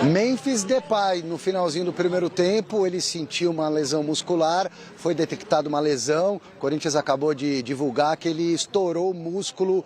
Memphis Depay, no finalzinho do primeiro tempo, ele sentiu uma lesão muscular, foi detectada uma lesão, o Corinthians acabou de divulgar que ele estourou o músculo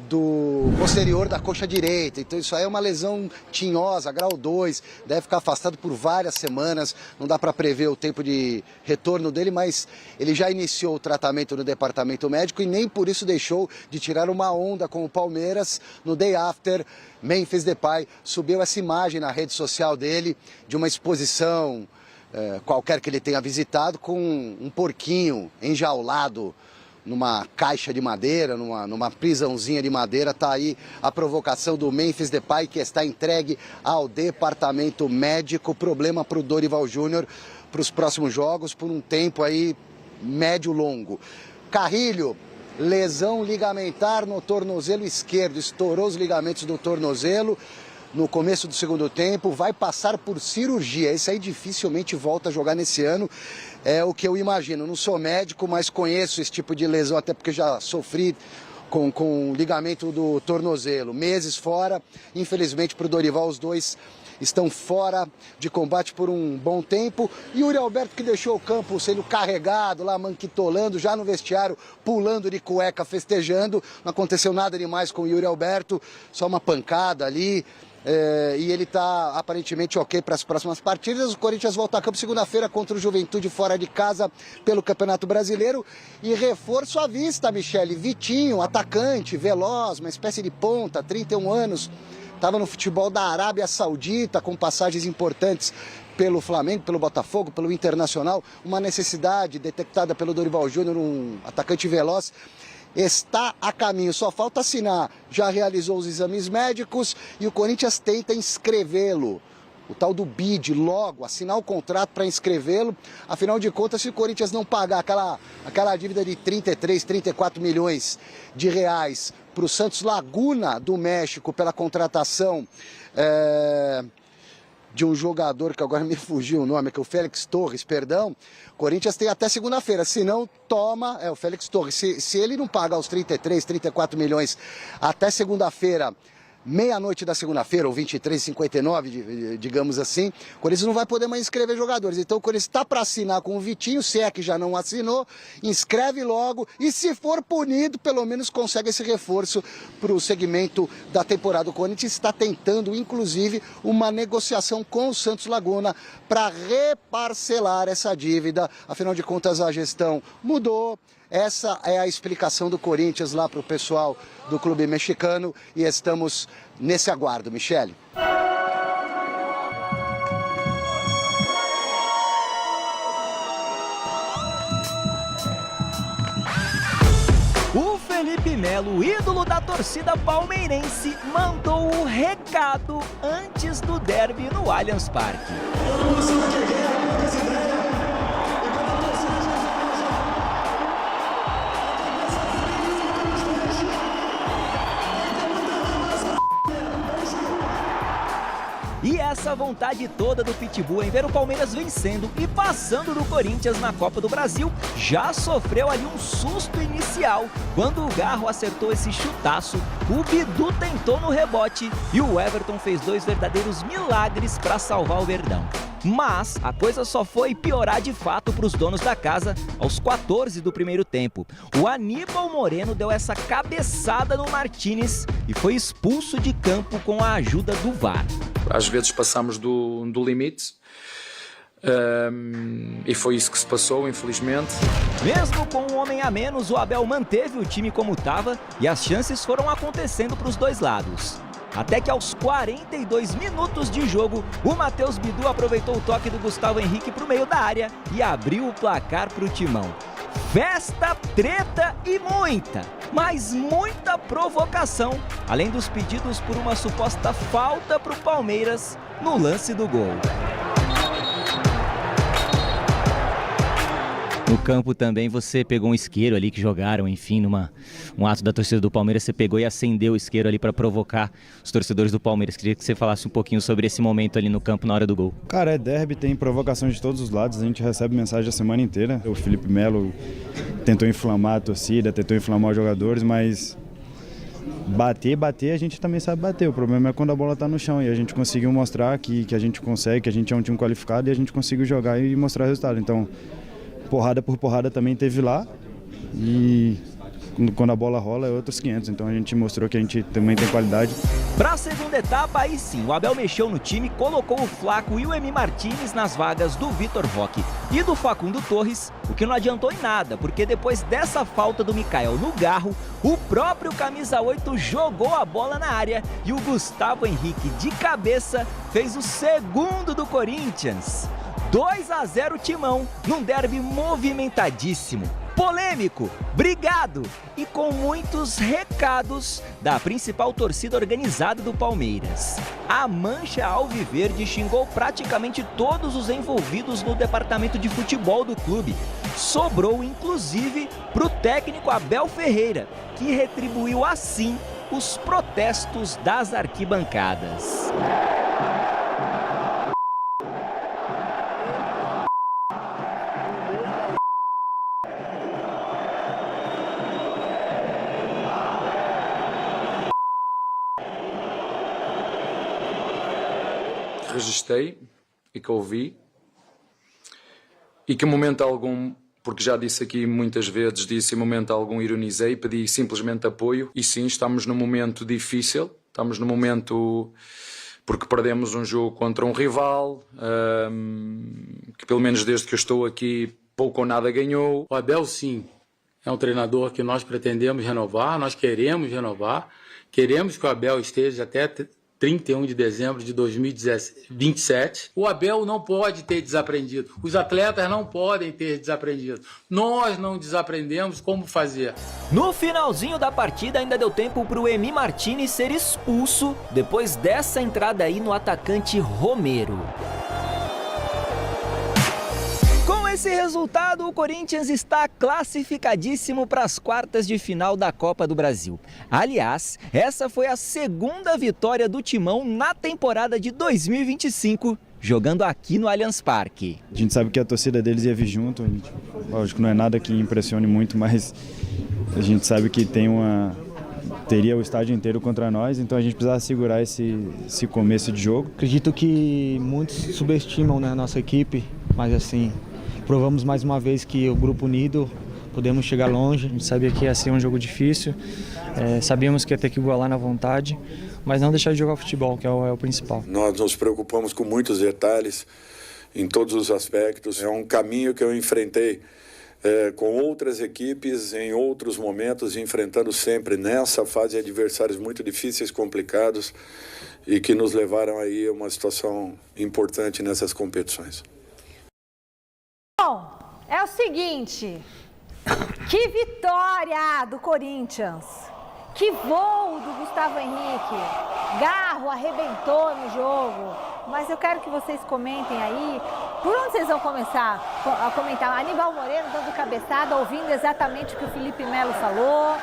do posterior da coxa direita, então isso aí é uma lesão tinhosa, grau 2, deve ficar afastado por várias semanas, não dá para prever o tempo de retorno dele, mas ele já iniciou o tratamento no departamento médico e nem por isso deixou de tirar uma onda com o Palmeiras no day after. Memphis Depay subiu essa imagem na rede social dele de uma exposição qualquer que ele tenha visitado com um porquinho enjaulado numa caixa de madeira, numa prisãozinha de madeira. Tá aí a provocação do Memphis Depay, que está entregue ao departamento médico. Problema para o Dorival Júnior para os próximos jogos, por um tempo aí médio-longo. Carrilho, lesão ligamentar no tornozelo esquerdo, estourou os ligamentos do tornozelo no começo do segundo tempo, vai passar por cirurgia. Esse aí dificilmente volta a jogar nesse ano, é o que eu imagino. Não sou médico, mas conheço esse tipo de lesão, até porque já sofri com o ligamento do tornozelo. Meses fora, infelizmente para o Dorival, os dois estão fora de combate por um bom tempo. Yuri Alberto, que deixou o campo sendo carregado lá, manquitolando, já no vestiário, pulando de cueca, festejando. Não aconteceu nada demais com o Yuri Alberto, só uma pancada ali. E ele está aparentemente ok para as próximas partidas. O Corinthians volta a campo segunda-feira contra o Juventude fora de casa pelo Campeonato Brasileiro. E reforço à vista, Michele. Vitinho, atacante, veloz, uma espécie de ponta, 31 anos. Estava no futebol da Arábia Saudita, com passagens importantes pelo Flamengo, pelo Botafogo, pelo Internacional. Uma necessidade detectada pelo Dorival Júnior, um atacante veloz. Está a caminho, só falta assinar. Já realizou os exames médicos e o Corinthians tenta inscrevê-lo. O tal do BID, logo, assinar o contrato para inscrevê-lo. Afinal de contas, se o Corinthians não pagar aquela dívida de 33, 34 milhões de reais para o Santos Laguna do México pela contratação de um jogador que agora me fugiu o nome, que é o Félix Torres, perdão. Corinthians tem até segunda-feira, se não toma, o Félix Torres, se ele não pagar os 33, 34 milhões até segunda-feira, meia-noite da segunda-feira, ou 23h59, digamos assim, o Corinthians não vai poder mais inscrever jogadores. Então o Corinthians está para assinar com o Vitinho, se é que já não assinou, inscreve logo e, se for punido, pelo menos consegue esse reforço para o segmento da temporada. O Corinthians está tentando, inclusive, uma negociação com o Santos Laguna para reparcelar essa dívida. Afinal de contas, a gestão mudou. Essa é a explicação do Corinthians lá para o pessoal do clube mexicano e estamos nesse aguardo, Michele. O Felipe Melo, ídolo da torcida palmeirense, mandou o recado antes do derby no Allianz Parque. E essa vontade toda do Pitbull em ver o Palmeiras vencendo e passando do Corinthians na Copa do Brasil já sofreu ali um susto inicial. Quando o Garro acertou esse chutaço, o Bidu tentou no rebote e o Everton fez dois verdadeiros milagres para salvar o Verdão. Mas a coisa só foi piorar de fato para os donos da casa aos 14 do primeiro tempo. O Aníbal Moreno deu essa cabeçada no Martínez e foi expulso de campo com a ajuda do VAR. Às vezes passamos do limite e foi isso que se passou, infelizmente. Mesmo com um homem a menos, o Abel manteve o time como estava e as chances foram acontecendo para os dois lados. Até que aos 42 minutos de jogo, o Matheus Bidu aproveitou o toque do Gustavo Henrique para o meio da área e abriu o placar para o Timão. Festa, treta e muita, mas muita provocação, além dos pedidos por uma suposta falta para o Palmeiras no lance do gol. No campo também você pegou um isqueiro ali que jogaram, enfim, um ato da torcida do Palmeiras, você pegou e acendeu o isqueiro ali para provocar os torcedores do Palmeiras. Queria que você falasse um pouquinho sobre esse momento ali no campo na hora do gol. Cara, é derby, tem provocação de todos os lados, a gente recebe mensagem a semana inteira. O Felipe Melo tentou inflamar a torcida, tentou inflamar os jogadores, mas bater, a gente também sabe bater. O problema é quando a bola está no chão e a gente conseguiu mostrar que a gente consegue, que a gente é um time qualificado e a gente conseguiu jogar e mostrar o resultado. Então, porrada por porrada também teve lá e quando a bola rola é outros 500. Então a gente mostrou que a gente também tem qualidade. Para a segunda etapa, aí sim, o Abel mexeu no time, colocou o Flaco e o Emi Martínez nas vagas do Vitor Roque e do Facundo Torres, o que não adiantou em nada, porque depois dessa falta do Mikael no Garro, o próprio camisa 8 jogou a bola na área e o Gustavo Henrique, de cabeça, fez o segundo do Corinthians. 2-0 Timão, num derby movimentadíssimo, polêmico, brigado e com muitos recados da principal torcida organizada do Palmeiras. A Mancha Alviverde xingou praticamente todos os envolvidos no departamento de futebol do clube. Sobrou inclusive para o técnico Abel Ferreira, que retribuiu assim os protestos das arquibancadas. Registrei e que ouvi e que em momento algum, porque já disse aqui muitas vezes, disse em momento algum ironizei, pedi simplesmente apoio e sim, estamos num momento difícil, estamos num momento porque perdemos um jogo contra um rival que pelo menos desde que eu estou aqui pouco ou nada ganhou. O Abel sim, é um treinador que nós pretendemos renovar, nós queremos renovar, queremos que o Abel esteja até 31 de dezembro de 2027. O Abel não pode ter desaprendido. Os atletas não podem ter desaprendido. Nós não desaprendemos como fazer. No finalzinho da partida ainda deu tempo para o Emi Martínez ser expulso depois dessa entrada aí no atacante Romero. Com esse resultado, o Corinthians está classificadíssimo para as quartas de final da Copa do Brasil. Aliás, essa foi a segunda vitória do Timão na temporada de 2025, jogando aqui no Allianz Parque. A gente sabe que a torcida deles ia vir junto, lógico, não é nada que impressione muito, mas a gente sabe que teria o estádio inteiro contra nós, então a gente precisava segurar esse começo de jogo. Acredito que muitos subestimam, né, a nossa equipe, mas assim, provamos mais uma vez que o grupo unido podemos chegar longe. A gente sabia que ia ser um jogo difícil, sabíamos que ia ter que igualar na vontade, mas não deixar de jogar futebol, que é o principal. Nós nos preocupamos com muitos detalhes, em todos os aspectos. É um caminho que eu enfrentei com outras equipes, em outros momentos, enfrentando sempre nessa fase adversários muito difíceis, complicados, e que nos levaram aí a uma situação importante nessas competições. Bom, é o seguinte, que vitória do Corinthians, que voo do Gustavo Henrique, Garro arrebentou no jogo, mas eu quero que vocês comentem aí, por onde vocês vão começar a comentar? Aníbal Moreno dando cabeçada, ouvindo exatamente o que o Felipe Melo falou,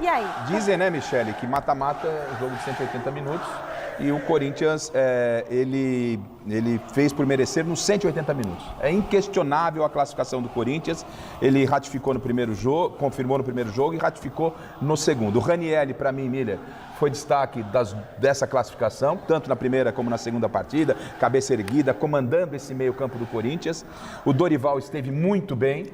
e aí? Dizem, né, Michele, que mata-mata é um jogo de 180 minutos e o Corinthians, ele fez por merecer nos 180 minutos. É inquestionável a classificação do Corinthians, ele ratificou no primeiro jogo, confirmou no primeiro jogo e ratificou no segundo. O Ranieri, para mim, Miller, foi destaque dessa classificação, tanto na primeira como na segunda partida, cabeça erguida, comandando esse meio campo do Corinthians. O Dorival esteve muito bem.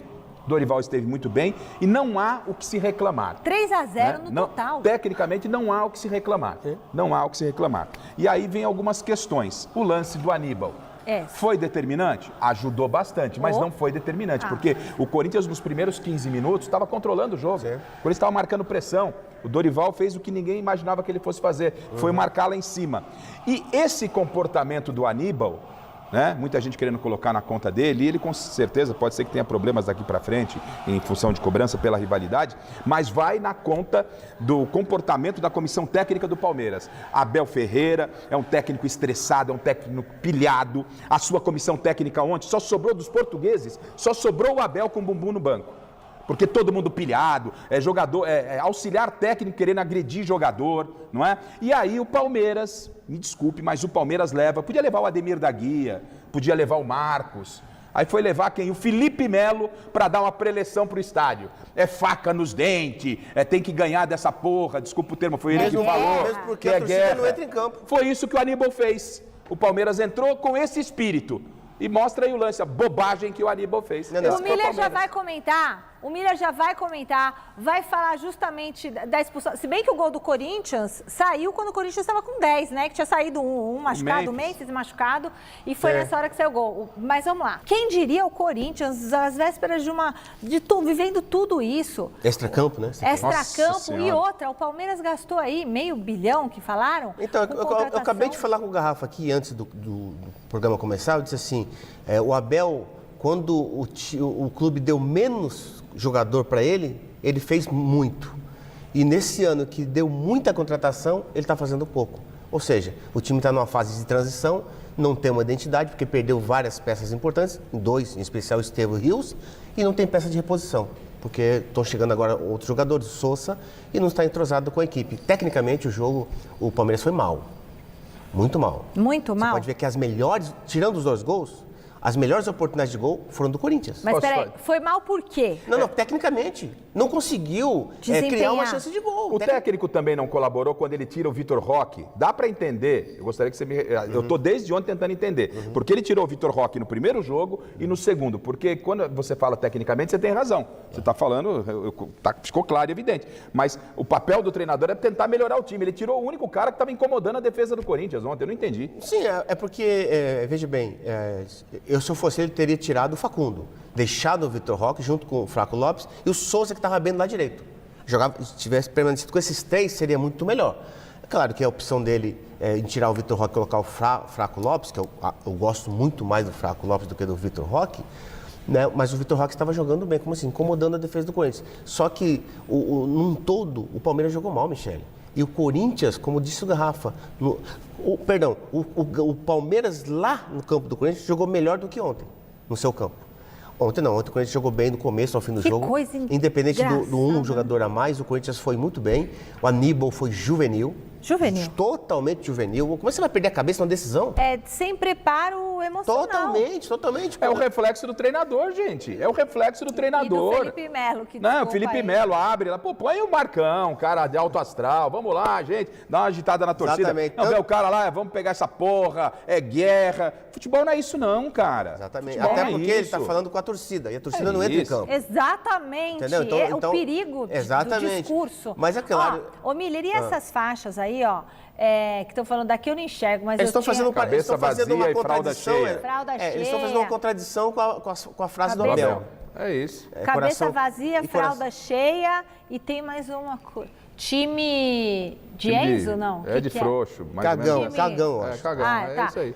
E não há o que se reclamar. 3-0 no total. Tecnicamente não há o que se reclamar. Não há o que se reclamar. E aí vem algumas questões. O lance do Aníbal. Foi determinante? Ajudou bastante, mas não foi determinante, porque o Corinthians nos primeiros 15 minutos estava controlando o jogo. O Corinthians estava marcando pressão. O Dorival fez o que ninguém imaginava que ele fosse fazer, foi marcar lá em cima. E esse comportamento do Aníbal, né? Muita gente querendo colocar na conta dele, e ele com certeza pode ser que tenha problemas daqui para frente em função de cobrança pela rivalidade, mas vai na conta do comportamento da comissão técnica do Palmeiras. Abel Ferreira é um técnico estressado, é um técnico pilhado. A sua comissão técnica ontem só sobrou dos portugueses, só sobrou o Abel com o bumbum no banco. Porque todo mundo pilhado, jogador, auxiliar técnico querendo agredir jogador, não é? E aí o Palmeiras, me desculpe, mas o Palmeiras podia levar o Ademir da Guia, podia levar o Marcos, Aí foi levar quem? O Felipe Melo para dar uma preleção pro estádio. É faca nos dentes, tem que ganhar dessa porra, desculpa o termo, foi ele que falou. Mesmo porque que a torcida não entra em campo. Foi isso que o Aníbal fez. O Palmeiras entrou com esse espírito. E mostra aí o lance, a bobagem que o Aníbal fez. O Miller já vai comentar, vai falar justamente da expulsão. Se bem que o gol do Corinthians saiu quando o Corinthians estava com 10, né? Que tinha saído um machucado, o Memphis machucado, e foi nessa hora que saiu o gol. Mas vamos lá. Quem diria o Corinthians, às vésperas vivendo tudo isso? Extracampo, né? Extracampo e outra. O Palmeiras gastou aí $500 milhão, que falaram. Então, eu acabei de falar com o Garrafa aqui antes do programa começar, eu disse assim, o Abel, quando o clube deu menos jogador para ele fez muito. E nesse ano que deu muita contratação, ele está fazendo pouco. Ou seja, o time está numa fase de transição, não tem uma identidade, porque perdeu várias peças importantes, dois, em especial o Estevão Rios, e não tem peça de reposição, porque estão chegando agora outros jogadores, Sousa, e não está entrosado com a equipe. Tecnicamente, o Palmeiras foi mal. Muito mal. Muito mal? Você pode ver que as melhores, tirando os 2 gols, as melhores oportunidades de gol foram do Corinthians. Mas peraí, foi mal por quê? Não, tecnicamente. Não conseguiu criar uma chance de gol. O técnico também não colaborou quando ele tira o Vitor Roque. Dá para entender, eu gostaria que você me... Eu estou desde ontem tentando entender. Porque ele tirou o Vitor Roque no primeiro jogo e no segundo. Porque quando você fala tecnicamente, você tem razão. Você está falando, ficou claro e evidente. Mas o papel do treinador é tentar melhorar o time. Ele tirou o único cara que estava incomodando a defesa do Corinthians ontem. Eu não entendi. Sim, é porque, veja bem, se eu fosse ele, teria tirado o Facundo, deixado o Vitor Roque junto com o Flaco Lopes e o Sousa que estava bem do lado direito. Se tivesse permanecido com esses 3, seria muito melhor. É claro que a opção dele em tirar o Vitor Roque e colocar o Flaco Lopes, que eu gosto muito mais do Flaco Lopes do que do Vitor Roque, né? Mas o Vitor Roque estava jogando bem, como assim, incomodando a defesa do Corinthians. Só que, num todo, o Palmeiras jogou mal, Michele. E o Corinthians, como disse o Garrafa, o Palmeiras lá no campo do Corinthians jogou melhor do que ontem, no seu campo. Ontem o Corinthians jogou bem do começo ao fim do jogo. Independente do jogador a mais, o Corinthians foi muito bem. O Aníbal foi juvenil. Totalmente juvenil. Como é que você vai perder a cabeça numa decisão? Sem preparo emocional. Totalmente. É o reflexo do treinador, gente. É o reflexo do treinador. E do Felipe Melo. Não, o Felipe Melo abre lá, põe o Marcão, cara de alto astral. Vamos lá, gente, dá uma agitada na torcida. Exatamente. Não, vê o cara lá, vamos pegar essa porra, é guerra. Futebol não é isso não, cara. Exatamente. Até porque ele está falando com a torcida, e a torcida não entra em campo. Exatamente. Entendeu? Então, o perigo do discurso. Mas é claro... Ô, Miller, e essas faixas aí, que estão falando daqui, eu não enxergo, mas eles estão fazendo cabeça vazia e fralda cheia. Eles estão fazendo uma contradição com a frase do Abel. É isso. Cabeça vazia, fralda cheia e tem mais uma coisa. Time de Enzo, não? É de frouxo. Cagão, acho. Tá. Isso aí.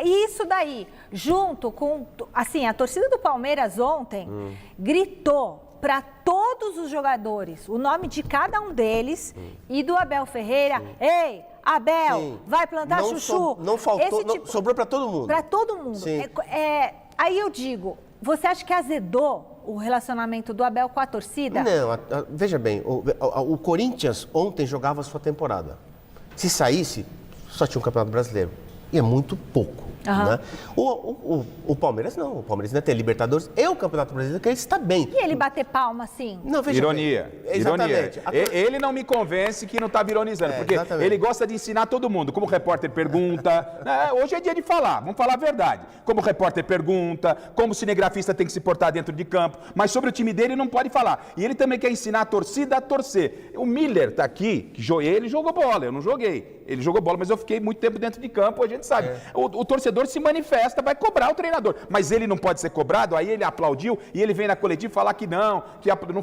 E isso daí, junto com... Assim, a torcida do Palmeiras ontem gritou para todos os jogadores o nome de cada um deles e do Abel Ferreira. Ei, Abel, vai plantar chuchu. Não faltou, sobrou para todo mundo. Para todo mundo. Aí eu digo, você acha que azedou o relacionamento do Abel com a torcida? Não, veja bem, o Corinthians ontem jogava a sua temporada. Se saísse, só tinha um Campeonato Brasileiro. E é muito pouco. Né? O Palmeiras não. O Palmeiras ainda tem Libertadores e o Campeonato Brasileiro, que ele está bem. E ele bater palma assim? Não, veja ironia. Bem. Exatamente. Ironia. Ele não me convence que não estava ironizando, porque ele gosta de ensinar todo mundo. Como o repórter pergunta. Hoje é dia de falar, vamos falar a verdade. Como o repórter pergunta, como o cinegrafista tem que se portar dentro de campo. Mas sobre o time dele não pode falar. E ele também quer ensinar a torcida a torcer. O Miller está aqui, ele jogou bola, eu não joguei. Ele jogou bola, mas eu fiquei muito tempo dentro de campo, a gente sabe. O torcedor se manifesta, vai cobrar o treinador. Mas ele não pode ser cobrado, aí ele aplaudiu e ele vem na coletiva falar que não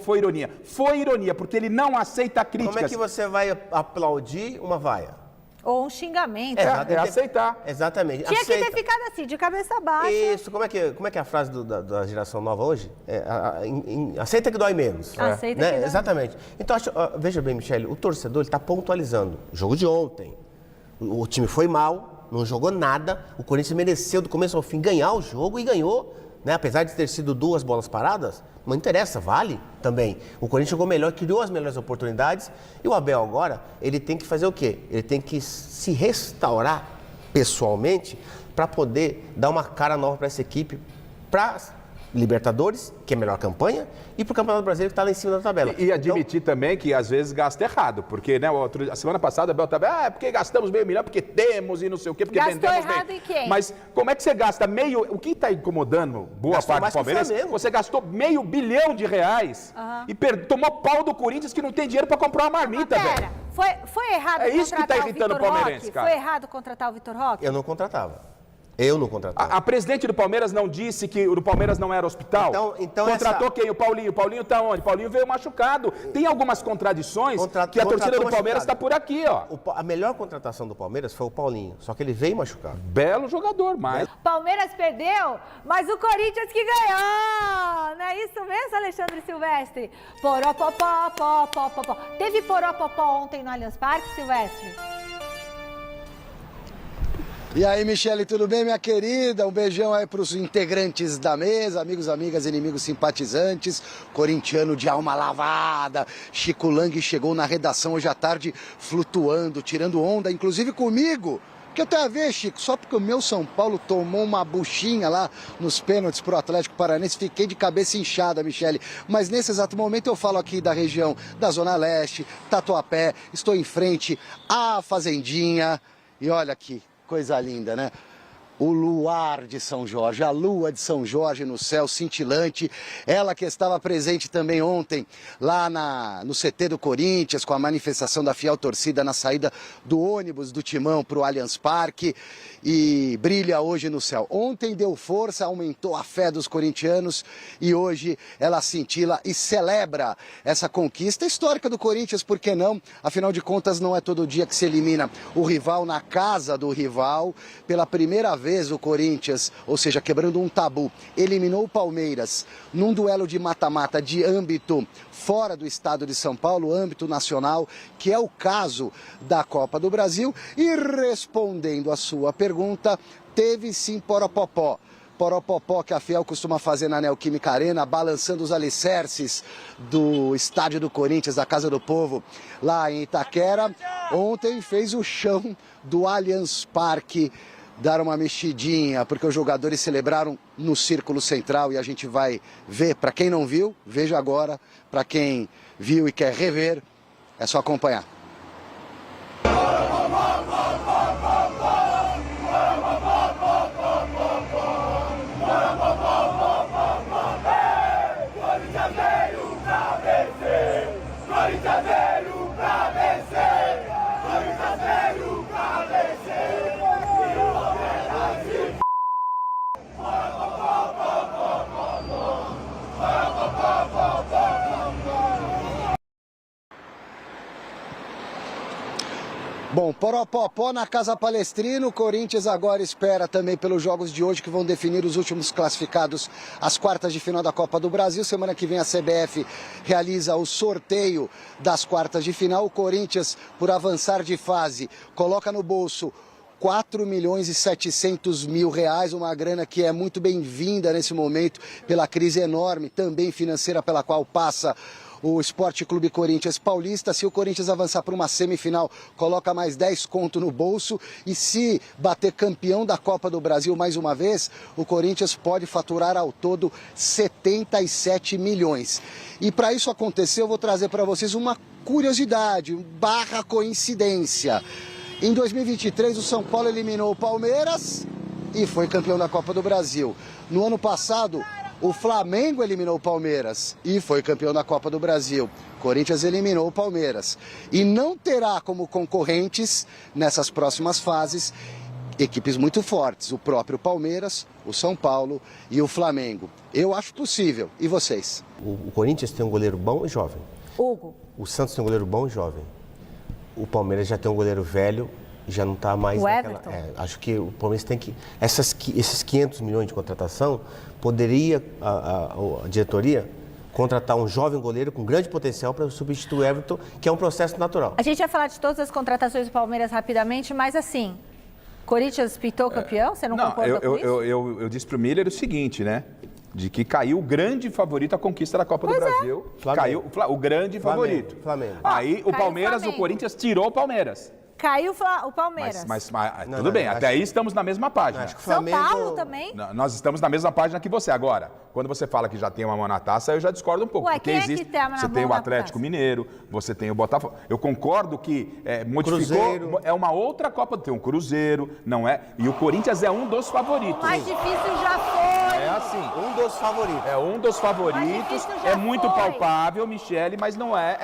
foi ironia. Foi ironia, porque ele não aceita críticas. Como é que você vai aplaudir uma vaia? Ou um xingamento. É aceitar. Exatamente. Tinha que ter ficado assim, de cabeça baixa. Isso, como é que é a frase da geração nova hoje? Aceita que dói menos. Aceita que dói. Exatamente. Então, veja bem, Michele, o torcedor está pontualizando. O jogo de ontem, o time foi mal, não jogou nada, o Corinthians mereceu do começo ao fim ganhar o jogo e ganhou, né? Apesar de ter sido 2 bolas paradas, não interessa, vale também. O Corinthians jogou melhor, criou as melhores oportunidades e o Abel agora, ele tem que fazer o quê? Ele tem que se restaurar pessoalmente para poder dar uma cara nova para essa equipe para Libertadores, que é a melhor campanha, e para o Campeonato Brasileiro, que está lá em cima da tabela. E admitir também que às vezes gasta errado, porque né, a semana passada a Abel estava, é porque gastamos meio milhão, porque temos e não sei o quê, porque gastou vendemos errado bem. em quem? Mas como é que você gasta meio... O que está incomodando boa Gastou parte do Palmeiras? Você gastou R$500 milhão e tomou pau do Corinthians que não tem dinheiro para comprar uma marmita, velho. Foi errado isso que tá irritando o palmeirense, cara. Foi errado contratar o Vitor Roque? Eu não contratava. Eu não contratava. A presidente do Palmeiras não disse que o do Palmeiras não era hospital? Então contratou quem? O Paulinho. O Paulinho tá onde? O Paulinho veio machucado. Tem algumas contradições que a torcida do Palmeiras está por aqui, ó. A melhor contratação do Palmeiras foi o Paulinho, só que ele veio machucado. Belo jogador, mas... Palmeiras perdeu, mas o Corinthians que ganhou! Não é isso mesmo, Alexandre Silvestre? Poropopó, pó, pó, pó, pó. Teve poropopó ontem no Allianz Parque, Silvestre? E aí, Michele, tudo bem, minha querida? Um beijão aí para os integrantes da mesa, amigos, amigas, inimigos, simpatizantes, corintiano de alma lavada. Chico Lang chegou na redação hoje à tarde flutuando, tirando onda, inclusive comigo. O que eu tenho a ver, Chico? Só porque o meu São Paulo tomou uma buchinha lá nos pênaltis pro Atlético Paranaense, fiquei de cabeça inchada, Michele. Mas nesse exato momento eu falo aqui da região da Zona Leste, Tatuapé, estou em frente à Fazendinha e olha aqui. Coisa linda, né? O luar de São Jorge, a lua de São Jorge no céu cintilante. Ela que estava presente também ontem lá no CT do Corinthians, com a manifestação da fiel torcida na saída do ônibus do Timão para o Allianz Parque e brilha hoje no céu. Ontem deu força, aumentou a fé dos corintianos e hoje ela cintila e celebra essa conquista histórica do Corinthians, por que não? Afinal de contas, não é todo dia que se elimina o rival na casa do rival. Pela primeira vez o Corinthians, ou seja, quebrando um tabu, eliminou o Palmeiras num duelo de mata-mata de âmbito fora do estado de São Paulo, âmbito nacional, que é o caso da Copa do Brasil. E respondendo a sua pergunta, teve sim poropopó. Poropopó que a Fiel costuma fazer na Neoquímica Arena, balançando os alicerces do estádio do Corinthians, da Casa do Povo, lá em Itaquera. Ontem fez o chão do Allianz Parque dar uma mexidinha, porque os jogadores celebraram no Círculo Central e a gente vai ver. Para quem não viu, veja agora. Para quem viu e quer rever, é só acompanhar. Bom, poropopó na Casa Palestrina, o Corinthians agora espera também pelos jogos de hoje que vão definir os últimos classificados às quartas de final da Copa do Brasil. Semana que vem a CBF realiza o sorteio das quartas de final. O Corinthians, por avançar de fase, coloca no bolso 4.700.000 reais, uma grana que é muito bem-vinda nesse momento pela crise enorme, também financeira, pela qual passa o Esporte Clube Corinthians Paulista. Se o Corinthians avançar para uma semifinal, coloca mais 10 conto no bolso. E se bater campeão da Copa do Brasil mais uma vez, o Corinthians pode faturar ao todo 77 milhões. E para isso acontecer, eu vou trazer para vocês uma curiosidade, barra coincidência. Em 2023, o São Paulo eliminou o Palmeiras e foi campeão da Copa do Brasil. No ano passado, o Flamengo eliminou o Palmeiras e foi campeão da Copa do Brasil. O Corinthians eliminou o Palmeiras. E não terá como concorrentes, nessas próximas fases, equipes muito fortes. O próprio Palmeiras, o São Paulo e o Flamengo. Eu acho possível. E vocês? O Corinthians tem um goleiro bom e jovem. Hugo. O Santos tem um goleiro bom e jovem. O Palmeiras já tem um goleiro velho e já não está mais naquela... acho que o Palmeiras tem que... Esses 500 milhões de contratação, poderia a diretoria contratar um jovem goleiro com grande potencial para substituir o Everton, que é um processo natural. A gente vai falar de todas as contratações do Palmeiras rapidamente, mas assim, Corinthians pintou campeão? Você não concorda com isso? Eu disse para o Miller o seguinte, né? De que caiu o grande favorito à conquista da Copa do Brasil. Caiu o grande favorito. Flamengo. Aí o Palmeiras, o Corinthians tirou o Palmeiras. Caiu o Palmeiras. Mas tudo bem, até aí estamos na mesma página. Acho que o São Flamengo... Paulo também? Nós estamos na mesma página que você. Agora, quando você fala que já tem uma mão na taça, eu já discordo um pouco. Ué, porque quem é existe, que tem a você tem o Atlético Mineiro, você tem o Botafogo. Eu concordo que modificou, Cruzeiro. é uma outra Copa, tem um Cruzeiro, não é? E o Corinthians é um dos favoritos. O mais difícil já foi. É assim. Um dos favoritos. É um dos favoritos, difícil já é muito foi. palpável, Michele, mas não é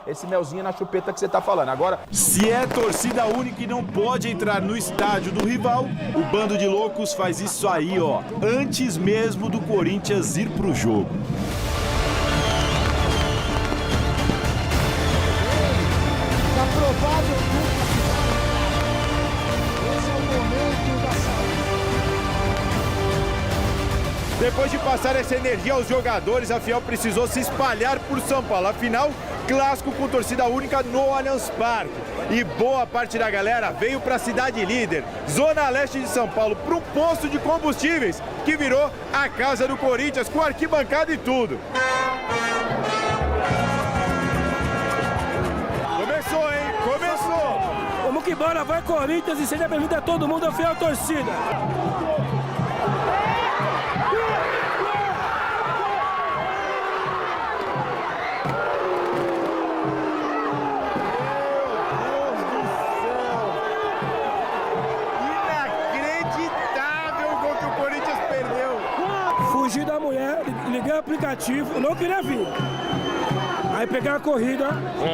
esse melzinho na chupeta que você tá falando. Agora, Se é torcida única e não pode entrar no estádio do rival, o bando de loucos faz isso aí, ó, antes mesmo do Corinthians ir pro jogo. Depois de passar essa energia aos jogadores, a Fiel precisou se espalhar por São Paulo. Afinal, clássico com torcida única no Allianz Parque. E boa parte da galera veio para a cidade líder, Zona Leste de São Paulo, para um posto de combustíveis que virou a casa do Corinthians, com arquibancada e tudo. Começou, hein? Começou! Vamos que bora, vai Corinthians e seja bem-vindo a todo mundo, a Fiel torcida. Fugi da mulher, liguei o aplicativo, não queria vir. Aí peguei a corrida,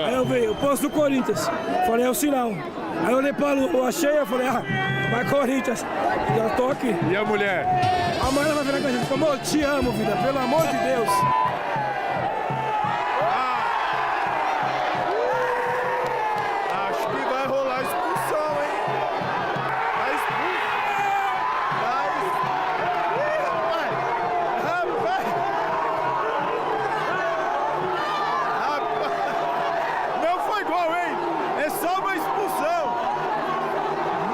aí eu vi o posto do Corinthians. Falei, é o sinal. Aí eu olhei pra lua cheia, eu falei, vai Corinthians. Já tô aqui. E a mulher? A mãe vai virar com a gente, falou, amor, te amo, vida, pelo amor de Deus. Acho que vai rolar expulsão, hein? Vai Não foi gol, hein? É só uma expulsão.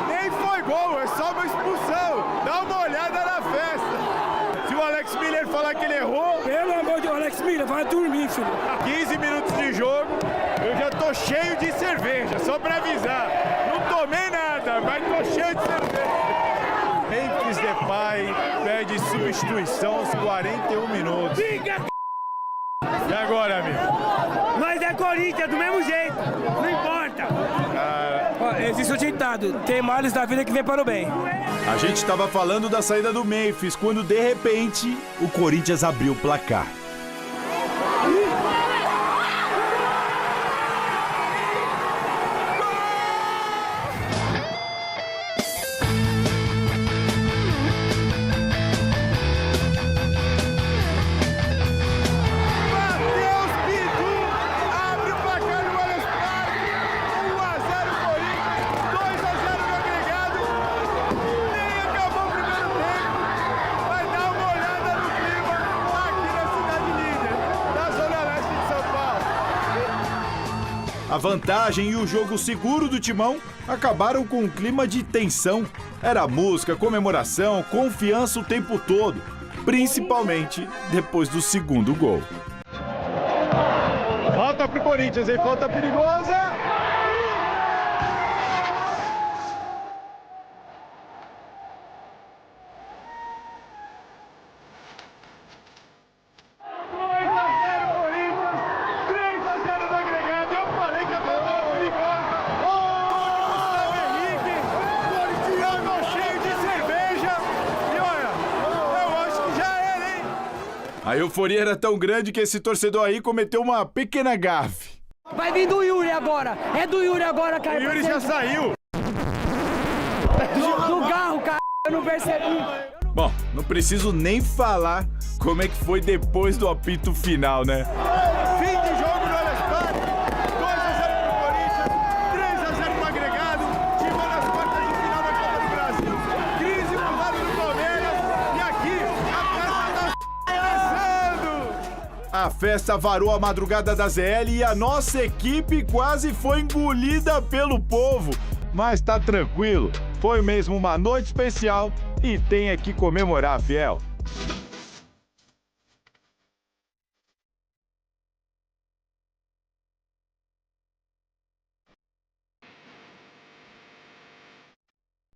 Nem foi gol, é só uma expulsão. Dá uma olhada na festa. Se o Alex Miller falar que ele errou... Pelo amor de Deus, Alex Miller, vai dormir, filho. 15 minutos de jogo, eu já tô cheio de cerveja, só pra avisar. Não tomei nada, mas tô cheio de cerveja. Memphis Depay pede substituição aos 41 minutos. E agora, amigo? Mas é Corinthians, do mesmo jeito, não importa. Existe o ditado, tem males da vida que vem para o bem. A gente estava falando da saída do Memphis, quando de repente o Corinthians abriu o placar. A vantagem e o jogo seguro do Timão acabaram com um clima de tensão. Era música, comemoração, confiança o tempo todo, principalmente depois do segundo gol. Falta pro Corinthians, hein? Falta perigosa! A euforia era tão grande que esse torcedor aí cometeu uma pequena gafe. Vai vir do Yuri agora, é do Yuri agora, cara. O Yuri já saiu. Do carro, cara, eu não percebi. Bom, não preciso nem falar como é que foi depois do apito final, né? Fim de jogo no Allianz Parque, 2-0 pro Corinthians, 3-0 no agregado, Timão nas quartas de final da Copa do Brasil, crise pro lado do Palmeiras, e aqui a festa tá começando! A festa varou a madrugada da ZL e a nossa equipe quase foi engolida pelo povo. Mas tá tranquilo, foi mesmo uma noite especial e tem que comemorar, Fiel.